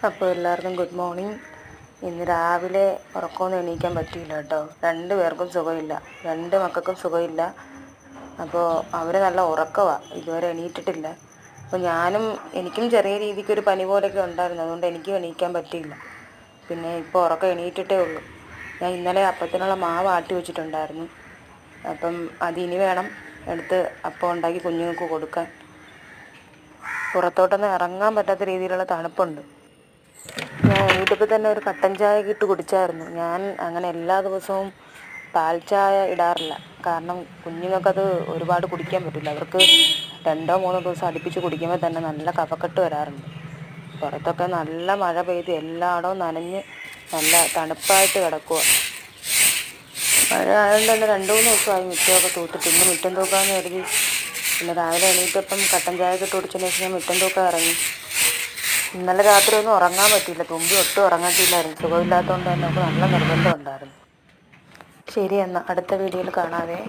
അപ്പോൾ എല്ലാവർക്കും good morning. ഇന്ന് രാവിലെ ഉറക്കമൊന്നും എണീക്കാൻ പറ്റിയില്ല കേട്ടോ. 2 പേർക്കും സുഖമില്ല, 2 മക്കൾക്കും സുഖമില്ല. അപ്പോൾ അവർ നല്ല ഉറക്കമാണ്, ഇതുവരെ എണീറ്റിട്ടില്ല. അപ്പോൾ എനിക്കും ചെറിയ രീതിക്കൊരു പനി പോലെയൊക്കെ ഉണ്ടായിരുന്നു, അതുകൊണ്ട് എനിക്കും എണീക്കാൻ പറ്റിയില്ല. പിന്നെ ഇപ്പോൾ ഉറക്കം എണീറ്റിട്ടേ ഉള്ളൂ. ഞാൻ ഇന്നലെ അപ്പത്തിനുള്ള മാവ് ആട്ടി വെച്ചിട്ടുണ്ടായിരുന്നു, അപ്പം അതിനി വേണം എടുത്ത് അപ്പം ഉണ്ടാക്കി കുഞ്ഞുങ്ങൾക്ക് കൊടുക്കാൻ. പുറത്തോട്ടൊന്നും ഇറങ്ങാൻ പറ്റാത്ത രീതിയിലുള്ള തണുപ്പുണ്ട്. ഞാൻ എണീറ്റപ്പോൾ തന്നെ ഒരു കട്ടൻ ചായ ഇട്ട് കുടിച്ചായിരുന്നു. ഞാൻ അങ്ങനെ എല്ലാ ദിവസവും പാൽ ചായ ഇടാറില്ല, കാരണം കുഞ്ഞുങ്ങൾക്കത് ഒരുപാട് കുടിക്കാൻ പറ്റില്ല. അവർക്ക് 2-3 ദിവസം അടുപ്പിച്ച് കുടിക്കുമ്പോൾ തന്നെ നല്ല കഫക്കെട്ട് വരാറുണ്ട്. പുറത്തൊക്കെ നല്ല മഴ പെയ്ത് എല്ലായിടവും നനഞ്ഞ് നല്ല തണുപ്പായിട്ട് കിടക്കുക. മഴ ആയതുകൊണ്ട് തന്നെ 2-3 ദിവസമായി മുറ്റമൊക്കെ തൂത്തിട്ട്. ഇന്ന് മുറ്റം തൂക്കാമെന്ന് കരുതി. പിന്നെ രാവിലെ എണീറ്റപ്പം കട്ടൻ ചായ ഇട്ട് കുടിച്ചതിന് ശേഷം ഞാൻ മുറ്റം തൂക്കാൻ ഇറങ്ങി. ഇന്നലെ രാത്രി ഒന്നും ഉറങ്ങാൻ പറ്റിയില്ല, തുമ്പി ഒട്ടും ഉറങ്ങത്തില്ലായിരുന്നു. സുഖമില്ലാത്തതുകൊണ്ട് തന്നെ നമുക്ക് നല്ല നിർബന്ധം ഉണ്ടായിരുന്നു. ശരി, എന്നാൽ അടുത്ത വീഡിയോയിൽ കാണാവേ.